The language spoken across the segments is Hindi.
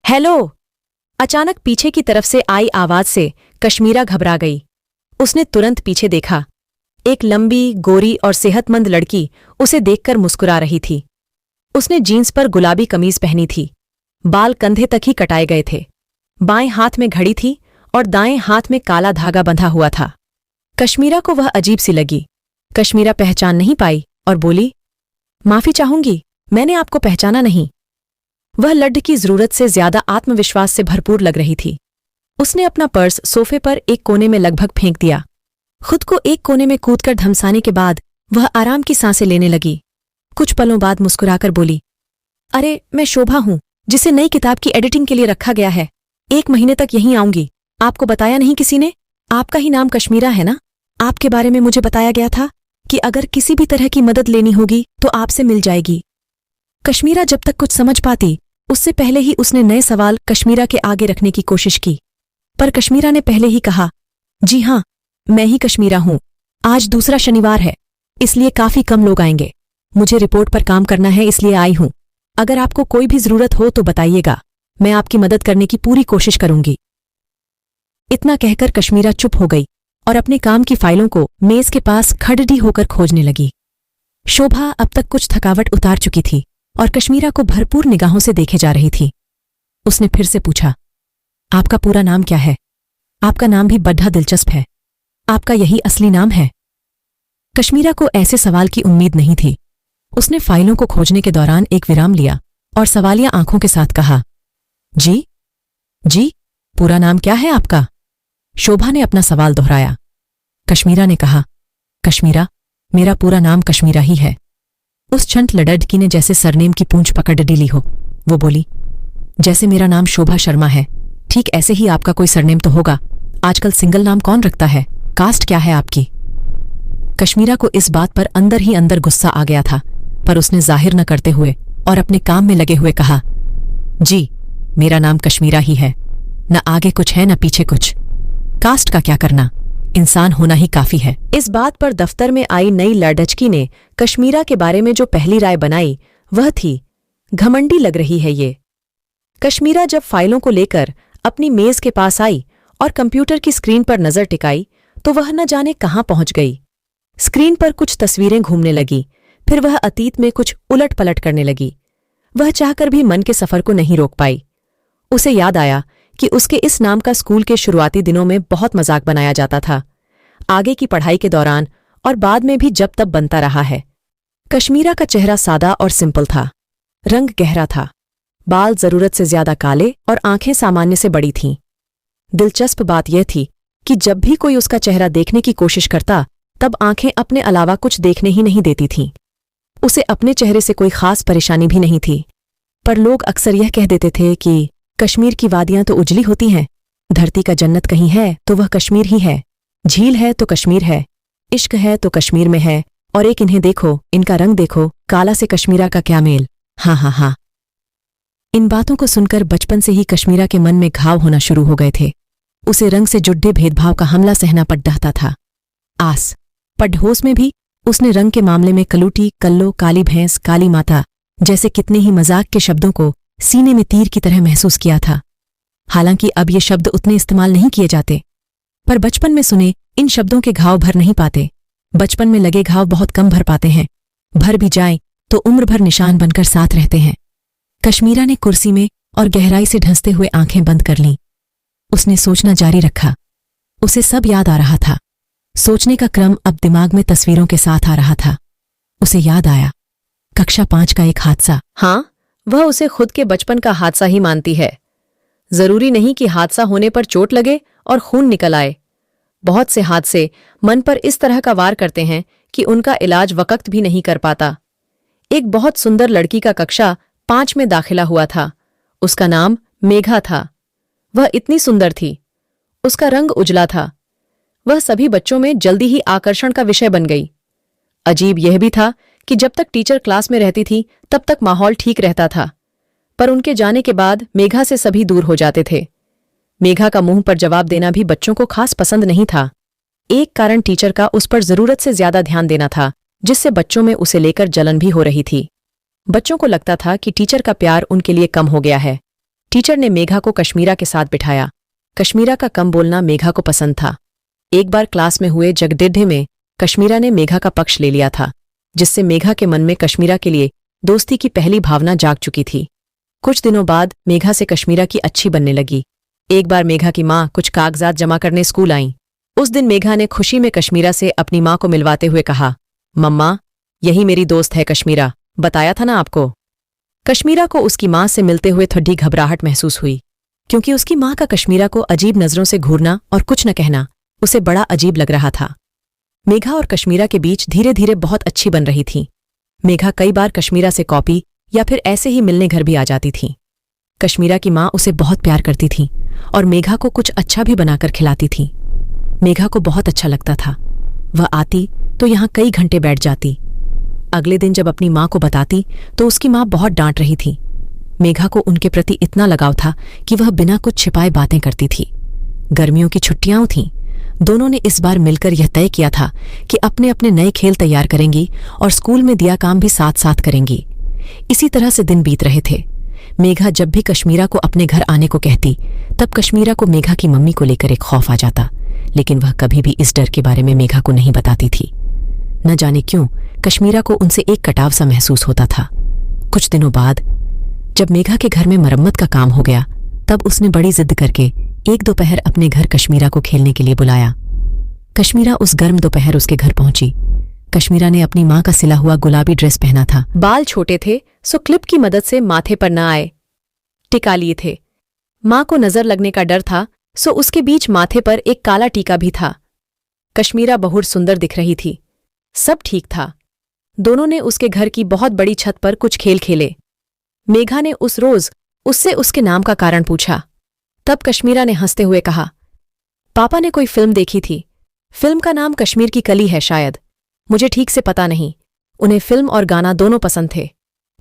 हेलो। अचानक पीछे की तरफ से आई आवाज से कश्मीरा घबरा गई। उसने तुरंत पीछे देखा। एक लंबी, गोरी और सेहतमंद लड़की उसे देखकर मुस्कुरा रही थी। उसने जीन्स पर गुलाबी कमीज पहनी थी। बाल कंधे तक ही कटाए गए थे। बाएं हाथ में घड़ी थी और दाएं हाथ में काला धागा बंधा हुआ था। कश्मीरा को वह अजीब सी लगी। कश्मीरा पहचान नहीं पाई और बोली, माफी चाहूंगी, मैंने आपको पहचाना नहीं। वह लड़की जरूरत से ज्यादा आत्मविश्वास से भरपूर लग रही थी। उसने अपना पर्स सोफे पर एक कोने में लगभग फेंक दिया। खुद को एक कोने में कूदकर धमसाने के बाद वह आराम की सांसें लेने लगी। कुछ पलों बाद मुस्कुराकर बोली, अरे मैं शोभा हूं, जिसे नई किताब की एडिटिंग के लिए रखा गया है। 1 महीने तक यहीं आऊंगी। आपको बताया नहीं किसी ने? आपका ही नाम कश्मीरा है ना? आपके बारे में मुझे बताया गया था कि अगर किसी भी तरह की मदद लेनी होगी तो आपसे मिल जाएगी। कश्मीरा जब तक कुछ समझ पाती उससे पहले ही उसने नए सवाल कश्मीरा के आगे रखने की कोशिश की, पर कश्मीरा ने पहले ही कहा, जी हां, मैं ही कश्मीरा हूं। आज दूसरा शनिवार है, इसलिए काफी कम लोग आएंगे। मुझे रिपोर्ट पर काम करना है, इसलिए आई हूं। अगर आपको कोई भी जरूरत हो तो बताइएगा, मैं आपकी मदद करने की पूरी कोशिश करूंगी। इतना कहकर कश्मीरा चुप हो गई और अपने काम की फाइलों को मेज के पास खड़डी होकर खोजने लगी। शोभा अब तक कुछ थकावट उतार चुकी थी और कश्मीरा को भरपूर निगाहों से देखे जा रही थी। उसने फिर से पूछा, आपका पूरा नाम क्या है? आपका नाम भी बड़ा दिलचस्प है। आपका यही असली नाम है? कश्मीरा को ऐसे सवाल की उम्मीद नहीं थी। उसने फाइलों को खोजने के दौरान एक विराम लिया और सवालिया आंखों के साथ कहा, जी जी, पूरा नाम क्या है आपका? शोभा ने अपना सवाल दोहराया। कश्मीरा ने कहा, कश्मीरा, मेरा पूरा नाम कश्मीरा ही है। उस क्षण लड़की ने जैसे सरनेम की पूंछ पकड़ ली हो। वो बोली, जैसे मेरा नाम शोभा शर्मा है, ठीक ऐसे ही आपका कोई सरनेम तो होगा। आजकल सिंगल नाम कौन रखता है? कास्ट क्या है आपकी? कश्मीरा को इस बात पर अंदर ही अंदर गुस्सा आ गया था, पर उसने जाहिर न करते हुए और अपने काम में लगे हुए कहा, जी, मेरा नाम कश्मीरा ही है। न आगे कुछ है न पीछे कुछ। कास्ट का क्या करना, इंसान होना ही काफी है। इस बात पर दफ्तर में आई नई लड़की ने कश्मीरा के बारे में जो पहली राय बनाई वह थी, घमंडी लग रही है ये। कश्मीरा जब फाइलों को लेकर अपनी मेज के पास आई और कंप्यूटर की स्क्रीन पर नजर टिकाई तो वह न जाने कहां पहुंच गई। स्क्रीन पर कुछ तस्वीरें घूमने लगी, फिर वह अतीत में कुछ उलट पलट करने लगी। वह चाहकर भी मन के सफर को नहीं रोक पाई। उसे याद आया कि उसके इस नाम का स्कूल के शुरुआती दिनों में बहुत मजाक बनाया जाता था, आगे की पढ़ाई के दौरान और बाद में भी जब तब बनता रहा है। कश्मीरा का चेहरा सादा और सिंपल था। रंग गहरा था, बाल जरूरत से ज्यादा काले और आंखें सामान्य से बड़ी थीं। दिलचस्प बात यह थी कि जब भी कोई उसका चेहरा देखने की कोशिश करता तब आंखें अपने अलावा कुछ देखने ही नहीं देती थीं। उसे अपने चेहरे से कोई खास परेशानी भी नहीं थी, पर लोग अक्सर यह कह देते थे कि कश्मीर की वादियां तो उजली होती हैं, धरती का जन्नत कहीं है तो वह कश्मीर ही है, झील है तो कश्मीर है, इश्क है तो कश्मीर में है, और एक इन्हें देखो, इनका रंग देखो, काला से कश्मीरा का क्या मेल। हाँ हाँ हाँ। इन बातों को सुनकर बचपन से ही कश्मीरा के मन में घाव होना शुरू हो गए थे। उसे रंग से जुड़े भेदभाव का हमला सहना पड़ रहा था। आस पड़ोस में भी उसने रंग के मामले में कलूटी, कल्लो, काली भैंस, काली माता जैसे कितने ही मजाक के शब्दों को सीने में तीर की तरह महसूस किया था। हालांकि अब ये शब्द उतने इस्तेमाल नहीं किए जाते, पर बचपन में सुने इन शब्दों के घाव भर नहीं पाते। बचपन में लगे घाव बहुत कम भर पाते हैं, भर भी जाए तो उम्र भर निशान बनकर साथ रहते हैं। कश्मीरा ने कुर्सी में और गहराई से ढंसते हुए आंखें बंद कर लीं। उसने सोचना जारी रखा। उसे सब याद आ रहा था। सोचने का क्रम अब दिमाग में तस्वीरों के साथ आ रहा था। उसे याद आया कक्षा 5 का एक हादसा। हाँ, वह उसे खुद के बचपन का हादसा ही मानती है। जरूरी नहीं कि हादसा होने पर चोट लगे और खून निकल आए। बहुत से हादसे मन पर इस तरह का वार करते हैं कि उनका इलाज वक्त भी नहीं कर पाता। एक बहुत सुंदर लड़की का कक्षा 5 में दाखिला हुआ था। उसका नाम मेघा था। वह इतनी सुंदर थी। उसका रंग उजला था। वह सभी बच्चों में जल्दी ही आकर्षण का विषय बन गई। अजीब यह भी था कि जब तक टीचर क्लास में रहती थी तब तक माहौल ठीक रहता था, पर उनके जाने के बाद मेघा से सभी दूर हो जाते थे। मेघा का मुंह पर जवाब देना भी बच्चों को खास पसंद नहीं था। एक कारण टीचर का उस पर जरूरत से ज्यादा ध्यान देना था, जिससे बच्चों में उसे लेकर जलन भी हो रही थी। बच्चों को लगता था कि टीचर का प्यार उनके लिए कम हो गया है। टीचर ने मेघा को कश्मीरा के साथ बिठाया। कश्मीरा का कम बोलना मेघा को पसंद था। एक बार क्लास में हुए जगडिड्ढे में कश्मीरा ने मेघा का पक्ष ले लिया था, जिससे मेघा के मन में कश्मीरा के लिए दोस्ती की पहली भावना जाग चुकी थी। कुछ दिनों बाद मेघा से कश्मीरा की अच्छी बनने लगी। एक बार मेघा की माँ कुछ कागजात जमा करने स्कूल आईं। उस दिन मेघा ने खुशी में कश्मीरा से अपनी माँ को मिलवाते हुए कहा, मम्मा, यही मेरी दोस्त है कश्मीरा, बताया था ना आपको। कश्मीरा को उसकी माँ से मिलते हुए थोड़ी घबराहट महसूस हुई, क्योंकि उसकी माँ का कश्मीरा को अजीब नजरों से घूरना और कुछ न कहना उसे बड़ा अजीब लग रहा था। मेघा और कश्मीरा के बीच धीरे धीरे बहुत अच्छी बन रही थी। मेघा कई बार कश्मीरा से कॉपी या फिर ऐसे ही मिलने घर भी आ जाती थी। कश्मीरा की माँ उसे बहुत प्यार करती थी और मेघा को कुछ अच्छा भी बनाकर खिलाती थी। मेघा को बहुत अच्छा लगता था। वह आती तो यहाँ कई घंटे बैठ जाती। अगले दिन जब अपनी माँ को बताती तो उसकी माँ बहुत डांट रही थी। मेघा को उनके प्रति इतना लगाव था कि वह बिना कुछ छिपाए बातें करती थी। गर्मियों की छुट्टियां थीं। दोनों ने इस बार मिलकर यह तय किया था कि अपने अपने नए खेल तैयार करेंगी और स्कूल में दिया काम भी साथ साथ करेंगी। इसी तरह से दिन बीत रहे थे। मेघा जब भी कश्मीरा को अपने घर आने को कहती, तब कश्मीरा को मेघा की मम्मी को लेकर एक खौफ आ जाता, लेकिन वह कभी भी इस डर के बारे में मेघा को नहीं बताती थी। न जाने क्यों कश्मीरा को उनसे एक कटाव सा महसूस होता था। कुछ दिनों बाद जब मेघा के घर में मरम्मत का काम हो गया, तब उसने बड़ी जिद करके एक दोपहर अपने घर कश्मीरा को खेलने के लिए बुलाया। कश्मीरा उस गर्म दोपहर उसके घर पहुंची। कश्मीरा ने अपनी माँ का सिला हुआ गुलाबी ड्रेस पहना था। बाल छोटे थे सो क्लिप की मदद से माथे पर न आए टिका लिए थे। माँ को नजर लगने का डर था सो उसके बीच माथे पर एक काला टीका भी था। कश्मीरा बहुत सुंदर दिख रही थी। सब ठीक था। दोनों ने उसके घर की बहुत बड़ी छत पर कुछ खेल खेले। मेघा ने उस रोज उससे उसके नाम का कारण पूछा। तब कश्मीरा ने हंसते हुए कहा, पापा ने कोई फिल्म देखी थी। फिल्म का नाम कश्मीर की कली है शायद, मुझे ठीक से पता नहीं। उन्हें फिल्म और गाना दोनों पसंद थे।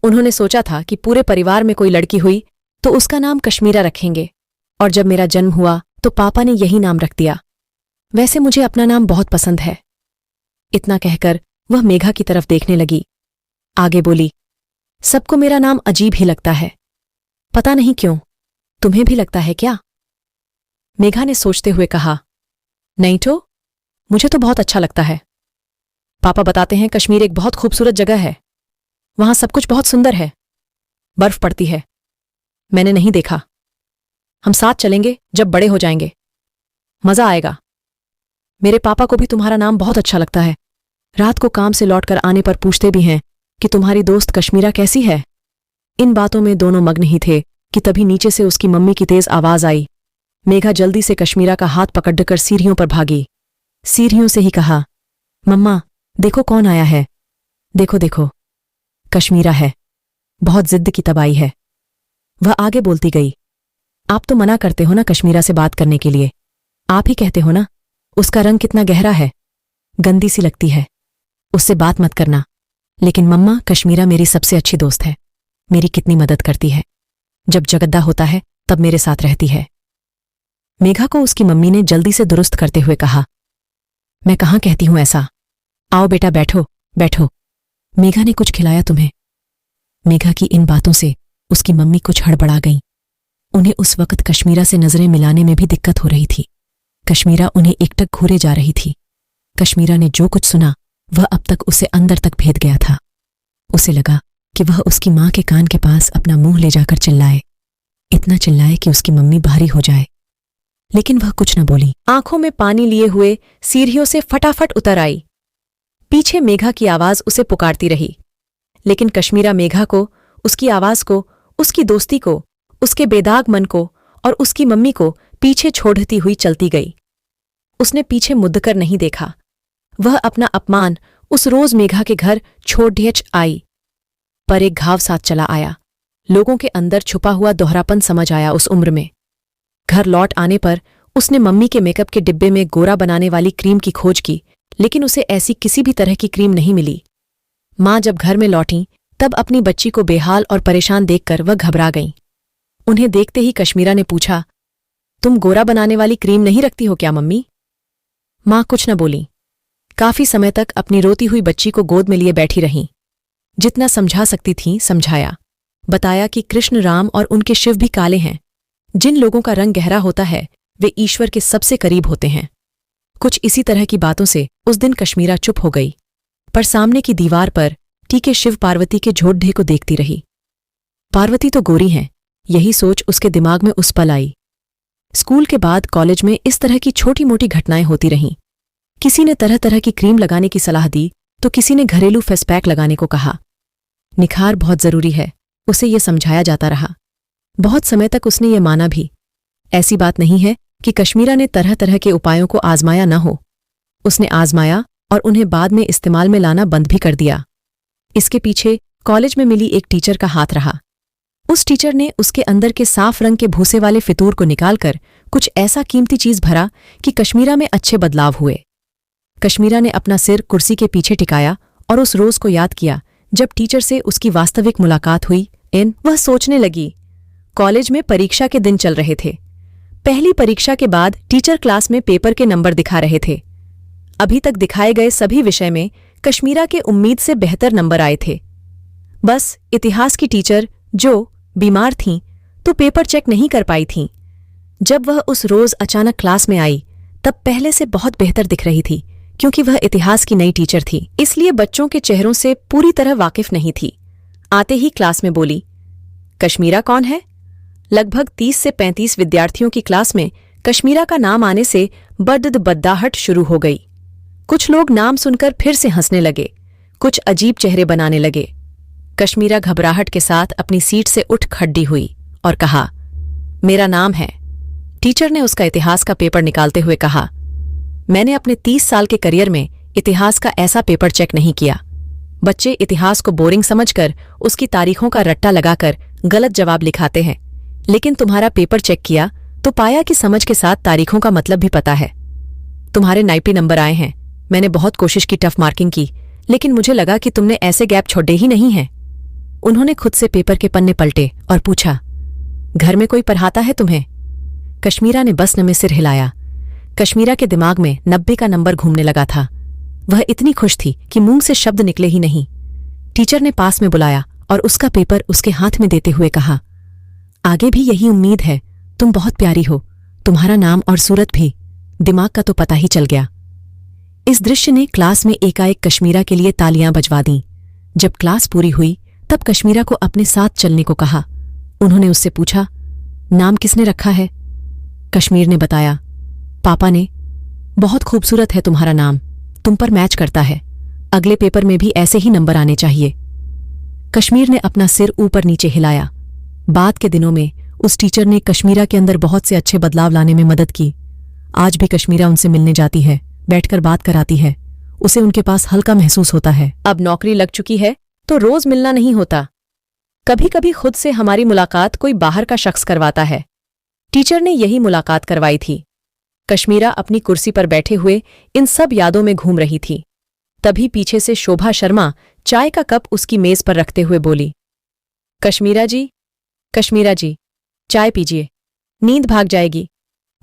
उन्होंने सोचा था कि पूरे परिवार में कोई लड़की हुई तो उसका नाम कश्मीरा रखेंगे, और जब मेरा जन्म हुआ तो पापा ने यही नाम रख दिया। वैसे मुझे अपना नाम बहुत पसंद है। इतना कहकर वह मेघा की तरफ देखने लगी। आगे बोली, सबको मेरा नाम अजीब ही लगता है, पता नहीं क्यों, तुम्हें भी लगता है क्या? मेघा ने सोचते हुए कहा, नहीं तो, मुझे तो बहुत अच्छा लगता है। पापा बताते हैं कश्मीर एक बहुत खूबसूरत जगह है। वहां सब कुछ बहुत सुंदर है। बर्फ पड़ती है। मैंने नहीं देखा। हम साथ चलेंगे जब बड़े हो जाएंगे। मजा आएगा। मेरे पापा को भी तुम्हारा नाम बहुत अच्छा लगता है। रात को काम से लौटकर आने पर पूछते भी हैं कि तुम्हारी दोस्त कश्मीरा कैसी है। इन बातों में दोनों मग्न ही थे कि तभी नीचे से उसकी मम्मी की तेज आवाज आई। मेघा जल्दी से कश्मीरा का हाथ पकड़कर सीढ़ियों पर भागी। सीढ़ियों से ही कहा, मम्मा, देखो कौन आया है। देखो देखो, कश्मीरा है। बहुत जिद्द की तबाही है। वह आगे बोलती गई, आप तो मना करते हो ना कश्मीरा से बात करने के लिए। आप ही कहते हो ना, उसका रंग कितना गहरा है, गंदी सी लगती है, उससे बात मत करना। लेकिन मम्मा, कश्मीरा मेरी सबसे अच्छी दोस्त है। मेरी कितनी मदद करती है। जब झगड़ा होता है तब मेरे साथ रहती है। मेघा को उसकी मम्मी ने जल्दी से दुरुस्त करते हुए कहा, मैं कहाँ कहती हूं ऐसा। आओ बेटा, बैठो बैठो। मेघा ने कुछ खिलाया तुम्हें? मेघा की इन बातों से उसकी मम्मी कुछ हड़बड़ा गईं। उन्हें उस वक्त कश्मीरा से नजरें मिलाने में भी दिक्कत हो रही थी। कश्मीरा उन्हें एकटक घूरे जा रही थी। कश्मीरा ने जो कुछ सुना वह अब तक उसे अंदर तक भेद गया था। उसे लगा कि वह उसकी माँ के कान के पास अपना मुंह ले जाकर चिल्लाए, इतना चिल्लाए कि उसकी मम्मी भारी हो जाए। लेकिन वह कुछ न बोली। आंखों में पानी लिए हुए सीढ़ियों से फटाफट उतर आई। पीछे मेघा की आवाज उसे पुकारती रही, लेकिन कश्मीरा मेघा को, उसकी आवाज को, उसकी दोस्ती को, उसके बेदाग मन को और उसकी मम्मी को पीछे छोड़ती हुई चलती गई। उसने पीछे मुड़कर नहीं देखा। वह अपना अपमान उस रोज मेघा के घर छोड़ आई, पर एक घाव साथ चला आया। लोगों के अंदर छुपा हुआ दोहरापन समझ आया उस उम्र में। घर लौट आने पर उसने मम्मी के मेकअप के डिब्बे में गोरा बनाने वाली क्रीम की खोज की, लेकिन उसे ऐसी किसी भी तरह की क्रीम नहीं मिली। माँ जब घर में लौटी तब अपनी बच्ची को बेहाल और परेशान देखकर वह घबरा गईं। उन्हें देखते ही कश्मीरा ने पूछा, तुम गोरा बनाने वाली क्रीम नहीं रखती हो क्या मम्मी? माँ कुछ न बोली। काफी समय तक अपनी रोती हुई बच्ची को गोद में लिए बैठी रहीं। जितना समझा सकती थीं समझाया। बताया कि कृष्ण, राम और उनके शिव भी काले हैं, जिन लोगों का रंग गहरा होता है वे ईश्वर के सबसे करीब होते हैं। कुछ इसी तरह की बातों से उस दिन कश्मीरा चुप हो गई, पर सामने की दीवार पर टीके शिव पार्वती के झोटढे को देखती रही। पार्वती तो गोरी हैं, यही सोच उसके दिमाग में उस पल आई। स्कूल के बाद कॉलेज में इस तरह की छोटी मोटी घटनाएं होती रहीं। किसी ने तरह तरह की क्रीम लगाने की सलाह दी तो किसी ने घरेलू फेस पैक लगाने को कहा। निखार बहुत जरूरी है, उसे ये समझाया जाता रहा। बहुत समय तक उसने ये माना भी। ऐसी बात नहीं है कि कश्मीरा ने तरह तरह के उपायों को आजमाया न हो। उसने आजमाया और उन्हें बाद में इस्तेमाल में लाना बंद भी कर दिया। इसके पीछे कॉलेज में मिली एक टीचर का हाथ रहा। उस टीचर ने उसके अंदर के साफ रंग के भूसे वाले फितूर को निकालकर कुछ ऐसा कीमती चीज भरा कि कश्मीरा में अच्छे बदलाव हुए। कश्मीरा ने अपना सिर कुर्सी के पीछे टिकाया और उस रोज को याद किया जब टीचर से उसकी वास्तविक मुलाकात हुई। वह सोचने लगी। कॉलेज में परीक्षा के दिन चल रहे थे। पहली परीक्षा के बाद टीचर क्लास में पेपर के नंबर दिखा रहे थे। अभी तक दिखाए गए सभी विषय में कश्मीरा के उम्मीद से बेहतर नंबर आए थे। बस इतिहास की टीचर, जो बीमार थीं, तो पेपर चेक नहीं कर पाई थीं। जब वह उस रोज अचानक क्लास में आई तब पहले से बहुत बेहतर दिख रही थी, क्योंकि वह इतिहास की नई टीचर थी, इसलिए बच्चों के चेहरों से पूरी तरह वाकिफ नहीं थी। आते ही क्लास में बोली, कश्मीरा कौन है? लगभग 30 से 35 विद्यार्थियों की क्लास में कश्मीरा का नाम आने से बद्दाहट शुरू हो गई। कुछ लोग नाम सुनकर फिर से हंसने लगे, कुछ अजीब चेहरे बनाने लगे। कश्मीरा घबराहट के साथ अपनी सीट से उठ खड़ी हुई और कहा, मेरा नाम है। टीचर ने उसका इतिहास का पेपर निकालते हुए कहा, मैंने अपने 30 साल के करियर में इतिहास का ऐसा पेपर चेक नहीं किया। बच्चे इतिहास को बोरिंग समझकर उसकी तारीखों का रट्टा लगाकर गलत जवाब लिखाते हैं, लेकिन तुम्हारा पेपर चेक किया तो पाया कि समझ के साथ तारीखों का मतलब भी पता है। तुम्हारे 90 नंबर आए हैं। मैंने बहुत कोशिश की, टफ मार्किंग की, लेकिन मुझे लगा कि तुमने ऐसे गैप छोड़े ही नहीं हैं। उन्होंने खुद से पेपर के पन्ने पलटे और पूछा, घर में कोई पढ़ाता है तुम्हें? कश्मीरा ने बस में सिर हिलाया। कश्मीरा के दिमाग में 90 का नंबर घूमने लगा था। वह इतनी खुश थी कि मुंह से शब्द निकले ही नहीं। टीचर ने पास में बुलाया और उसका पेपर उसके हाथ में देते हुए कहा, आगे भी यही उम्मीद है। तुम बहुत प्यारी हो, तुम्हारा नाम और सूरत भी। दिमाग का तो पता ही चल गया। इस दृश्य ने क्लास में एकाएक कश्मीरा के लिए तालियां बजवा दीं। जब क्लास पूरी हुई तब कश्मीरा को अपने साथ चलने को कहा। उन्होंने उससे पूछा, नाम किसने रखा है? कश्मीर ने बताया, पापा ने। बहुत खूबसूरत है तुम्हारा नाम, तुम पर मैच करता है। अगले पेपर में भी ऐसे ही नंबर आने चाहिए। कश्मीर ने अपना सिर ऊपर नीचे हिलाया। बाद के दिनों में उस टीचर ने कश्मीरा के अंदर बहुत से अच्छे बदलाव लाने में मदद की। आज भी कश्मीरा उनसे मिलने जाती है, बैठकर बात कराती है। उसे उनके पास हल्का महसूस होता है। अब नौकरी लग चुकी है तो रोज मिलना नहीं होता। कभी कभी खुद से हमारी मुलाकात कोई बाहर का शख्स करवाता है। टीचर ने यही मुलाकात करवाई थी। कश्मीरा अपनी कुर्सी पर बैठे हुए इन सब यादों में घूम रही थी। तभी पीछे से शोभा शर्मा चाय का कप उसकी मेज पर रखते हुए बोली, कश्मीरा जी, चाय पीजिए, नींद भाग जाएगी।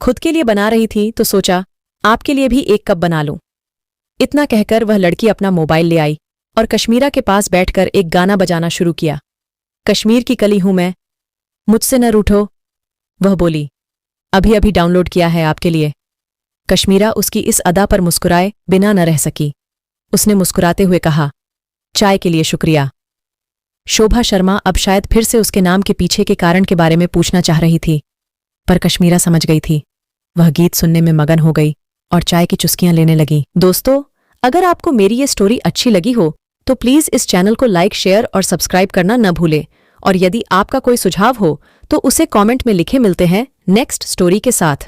खुद के लिए बना रही थी तो सोचा आपके लिए भी एक कप बना लूं। इतना कहकर वह लड़की अपना मोबाइल ले आई और कश्मीरा के पास बैठकर एक गाना बजाना शुरू किया। कश्मीर की कली हूं मैं, मुझसे न रूठो, वह बोली। अभी अभी डाउनलोड किया है आपके लिए। कश्मीरा उसकी इस अदा पर मुस्कुराए बिना न रह सकी। उसने मुस्कुराते हुए कहा, चाय के लिए शुक्रिया। शोभा शर्मा अब शायद फिर से उसके नाम के पीछे के कारण के बारे में पूछना चाह रही थी, पर कश्मीरा समझ गई थी। वह गीत सुनने में मगन हो गई और चाय की चुस्कियां लेने लगी। दोस्तों, अगर आपको मेरी ये स्टोरी अच्छी लगी हो तो प्लीज़ इस चैनल को लाइक, शेयर और सब्सक्राइब करना न भूलें। और यदि आपका कोई सुझाव हो तो उसे कमेंट में लिखे। मिलते हैं नेक्स्ट स्टोरी के साथ।